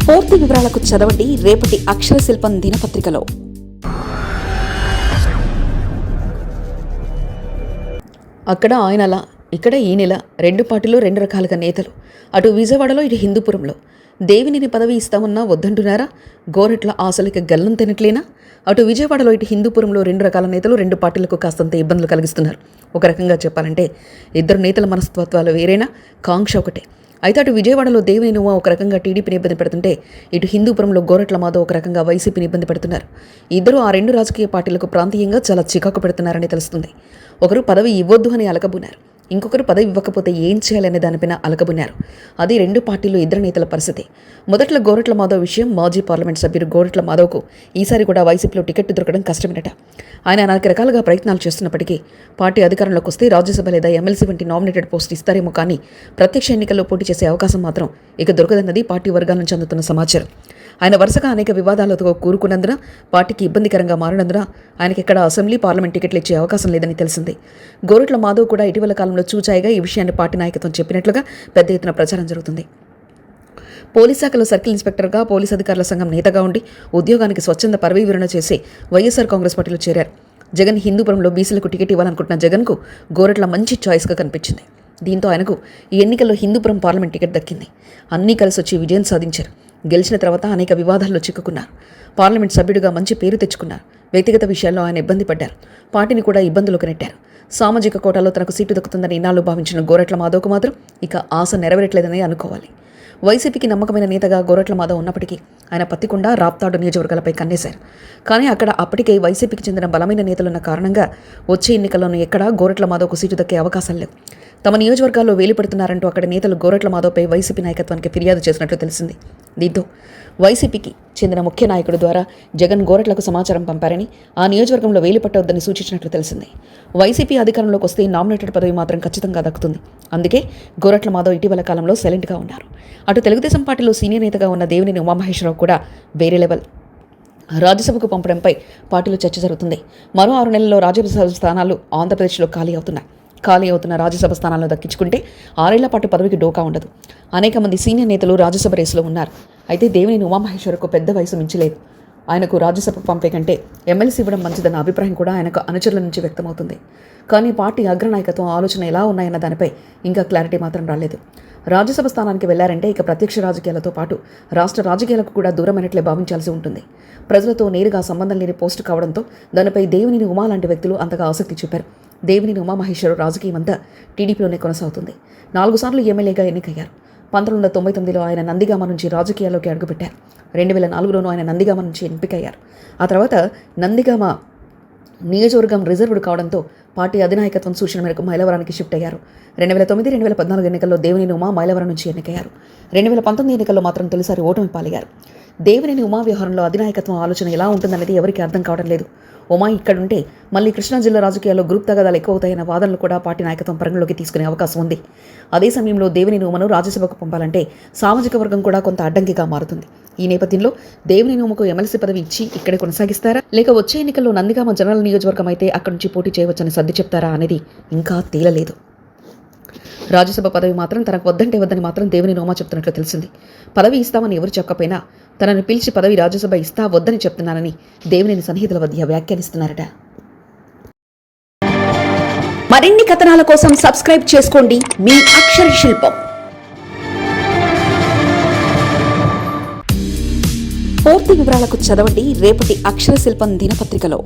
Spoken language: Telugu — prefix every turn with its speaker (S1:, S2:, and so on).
S1: పూర్తి వివరాలకు చదవండి రేపటి అక్షర శిల్పం దినపత్రికలో. అక్కడ ఆయనలా, ఇక్కడ ఈయనలా, రెండు పార్టీలు రెండు రకాలుగా నేతలు. అటు విజయవాడలో, ఇటు హిందూపురంలో. దేవినిని పదవి ఇస్తామన్నా వద్దంటున్నారా? గోరెట్ల ఆశలకి గల్లం తినట్లేనా? అటు విజయవాడలో, ఇటు హిందూపురంలో రెండు రకాల నేతలు రెండు పార్టీలకు కాస్తంత ఇబ్బందులు కలిగిస్తున్నారు. ఒక రకంగా చెప్పాలంటే ఇద్దరు నేతల మనస్తత్వాలు వేరేనా, కాంక్ష ఒకటే. అయితే అటు విజయవాడలో దేవినేని ఉమా ఒక రకంగా టీడీపీని ఇబ్బంది పెడుతుంటే, ఇటు హిందూపురంలో గోరట్ల మాధవ్ ఒక రకంగా వైసీపీని ఇబ్బంది పెడుతున్నారు. ఇద్దరు ఆ రెండు రాజకీయ పార్టీలకు ప్రాంతీయంగా చాలా చికాకు పెడుతున్నారని తెలుస్తుంది. ఒకరు పదవి ఇవ్వొద్దు అని అలకబున్నారు, ఇంకొకరు పదవి ఇవ్వకపోతే ఏం చేయాలనే దానిపైన అలకబున్నారు. అది రెండు పార్టీలు ఇద్దరు నేతల పరిస్థితి. మొదట్లో గోరట్ల మాధవ్ విషయం. మాజీ పార్లమెంట్ సభ్యుడు గోరట్ల మాధవ్కు ఈసారి కూడా వైసీపీలో టికెట్ దొరకడం కష్టమేనట. ఆయన అనేక రకాలుగా ప్రయత్నాలు చేస్తున్నప్పటికీ పార్టీ అధికారంలోకి వస్తే రాజ్యసభ లేదా ఎమ్మెల్సీ వంటి నామినేటెడ్ పోస్ట్ ఇస్తారేమో కానీ ప్రత్యక్ష ఎన్నికల్లో పోటీ చేసే అవకాశం మాత్రం ఇక దొరకదన్నది పార్టీ వర్గాల నుంచి అందుతున్న సమాచారం. ఆయన వరుసగా అనేక వివాదాలతో కూరుకున్నందున, పార్టీకి ఇబ్బందికరంగా మారినందున ఆయనకి ఇక్కడ అసెంబ్లీ, పార్లమెంట్ టికెట్లు ఇచ్చే అవకాశం లేదని తెలిసింది. గోరట్ల మాధవ్ కూడా ఇటీవల కాలంలో చూచాయిగా ఈ విషయాన్ని పార్టీ నాయకత్వం చెప్పినట్లుగా పెద్ద ఎత్తున ప్రచారం జరుగుతుంది. పోలీస్ శాఖలో సర్కిల్ ఇన్స్పెక్టర్గా, పోలీస్ అధికారుల సంఘం నేతగా ఉండి ఉద్యోగానికి స్వచ్ఛంద పదవీ విరమణ చేసి వైఎస్ఆర్ కాంగ్రెస్ పార్టీలో చేరారు. జగన్ హిందూపురంలో బీసీలకు టికెట్ ఇవ్వాలనుకుంటున్న జగన్కు గోరట్ల మంచి చాయిస్గా కనిపించింది. దీంతో ఆయనకు ఈ ఎన్నికల్లో హిందూపురం పార్లమెంట్ టికెట్ దక్కింది. అన్నీ కలిసి వచ్చి విజయం సాధించారు. గెలిచిన తర్వాత అనేక వివాదాల్లో చిక్కుకున్నారు. పార్లమెంట్ సభ్యుడిగా మంచి పేరు తెచ్చుకున్నారు. వ్యక్తిగత విషయాల్లో ఆయన ఇబ్బంది పడ్డారు. పార్టీని కూడా ఇబ్బందులకు నెట్టారు. సామాజిక కోటాలో తనకు సీటు దక్కుతుందని ఇన్నాళ్ళు భావించిన గోరట్ల మాధవ్కు మాత్రం ఇక ఆశ నెరవేరట్లేదని అనుకోవాలి. వైసీపీకి నమ్మకమైన నేతగా గోరట్ల మాధవ్ ఉన్నప్పటికీ ఆయన పత్తికొండ, రాప్తాడు నియోజకవర్గాలపై కన్నేశారు. కానీ అక్కడ అప్పటికే వైసీపీకి చెందిన బలమైన నేతలున్న కారణంగా వచ్చే ఎన్నికల్లోనూ ఎక్కడా గోరట్ల మాధవ్కు సీటు దక్కే అవకాశం లేవు. తమ నియోజకవర్గాల్లో వేలిపడుతున్నారంటూ అక్కడ నేతలు గోరట్ల మాధవ్పై వైసీపీ నాయకత్వానికి ఫిర్యాదు చేసినట్లు తెలిసింది. దీంతో వైసీపీకి చెందిన ముఖ్య నాయకుడు ద్వారా జగన్ గోరట్లకు సమాచారం పంపారని, ఆ నియోజకవర్గంలో వేలిపట్టవద్దని సూచించినట్లు తెలిసింది. వైసీపీ అధికారంలోకి వస్తే నామినేటెడ్ పదవి మాత్రం ఖచ్చితంగా దక్కుతుంది. అందుకే గోరట్ల మాధవ్ ఇటీవల కాలంలో సైలెంట్గా ఉన్నారు. అటు తెలుగుదేశం పార్టీలో సీనియర్ నేతగా ఉన్న దేవినేని ఉమామహేశ్వరరావు కూడా వేరే లెవెల్. రాజ్యసభకు పంపడంపై పార్టీలో చర్చ జరుగుతుంది. మరో 6 నెలల్లో రాజ్యసభ స్థానాలు ఆంధ్రప్రదేశ్లో ఖాళీ అవుతున్నాయి. ఖాళీ అవుతున్న రాజ్యసభ స్థానాలను దక్కించుకుంటే 6 ఏళ్ల పాటు పదవికి డోకా ఉండదు. అనేక మంది సీనియర్ నేతలు రాజ్యసభ రేసులో ఉన్నారు. అయితే దేవినేని ఉమామహేశ్వరకు పెద్ద వయసు మించలేదు. ఆయనకు రాజ్యసభకు పంపే కంటే ఎమ్మెల్సీ ఇవ్వడం మంచిదన్న అభిప్రాయం కూడా ఆయనకు అనుచరుల నుంచి వ్యక్తమవుతుంది. కానీ పార్టీ అగ్రనాయకత్వం ఆలోచన ఎలా ఉన్నాయన్న దానిపై ఇంకా క్లారిటీ మాత్రం రాలేదు. రాజ్యసభ స్థానానికి వెళ్లారంటే ఇక ప్రత్యక్ష రాజకీయాలతో పాటు రాష్ట్ర రాజకీయాలకు కూడా దూరమైనట్లే భావించాల్సి ఉంటుంది. ప్రజలతో నేరుగా సంబంధం లేని పోస్టు కావడంతో దానిపై దేవినేని ఉమా లాంటి వ్యక్తులు అంతగా ఆసక్తి చూపారు. దేవినేని ఉమామహేశ్వరరావు రాజకీయమంతా టీడీపీలోనే కొనసాగుతుంది. 4 సార్లు ఎమ్మెల్యేగా ఎన్నికయ్యారు. 1999లో ఆయన నందిగామ నుంచి రాజకీయాల్లోకి అడుగుపెట్టారు. 2004లోనూ ఆయన నందిగామ నుంచి ఎంపికయ్యారు. ఆ తర్వాత నందిగామ నియోజకవర్గం రిజర్వ్డ్ కావడంతో పార్టీ అధినాయకత్వం సూచన మేరకు మైలవరానికి షిఫ్ట్ అయ్యారు. 2009, 2014 ఎన్నికల్లో దేవినేని ఉమా మైలవరం నుంచి ఎన్నికయ్యారు. 2019 ఎన్నికల్లో మాత్రం తొలిసారి ఓటమి పాలయ్యారు. దేవినేని ఉమా వ్యవహారంలో అధినాయకత్వం ఆలోచన ఎలా ఉంటుందనేది ఎవరికీ అర్థం కావడం లేదు. ఉమా ఇక్కడుంటే మళ్ళీ కృష్ణా జిల్లా రాజకీయాల్లో గ్రూప్ తగాదాలు ఎక్కువ అవుతాయన్న వాదనలు కూడా పార్టీ నాయకత్వం పరిగణలోకి తీసుకునే అవకాశం ఉంది. అదే సమయంలో దేవినేని ఉమను రాజ్యసభకు పంపాలంటే సామాజిక వర్గం కూడా కొంత అడ్డంకిగా మారుతుంది. ఈ నేపథ్యంలో దేవినేని ఉమకు ఎమ్మెల్సీ పదవి ఇచ్చి ఇక్కడే కొనసాగిస్తారా, లేక వచ్చే ఎన్నికల్లో నందిగామ జనరల్ నియోజకవర్గం అయితే అక్కడి నుంచి పోటీ చేయవచ్చని సర్ది చెప్తారా అనేది ఇంకా తేలలేదు. రాజ్యసభ పదవి మాత్రం తనకు వద్దంటే వద్దని మాత్రం దేవినేని ఉమా చెప్తున్నట్లు తెలిసింది. పదవి ఇస్తామని ఎవరు చెప్పకపోయినా తనను పిలిచి పదవి రాజ్యసభ ఇస్తా వద్దని చెప్తున్నానని దేవినేని సన్నిహితుల మధ్య వ్యాఖ్యానిస్తున్నారట. మరిన్ని కథనాల కోసం సబ్స్క్రైబ్ చేసుకోండి మీ అక్షర శిల్పం. పూర్తి వివరాలకు చదవండి రేపటి అక్షర శిల్పం దినపత్రికలో.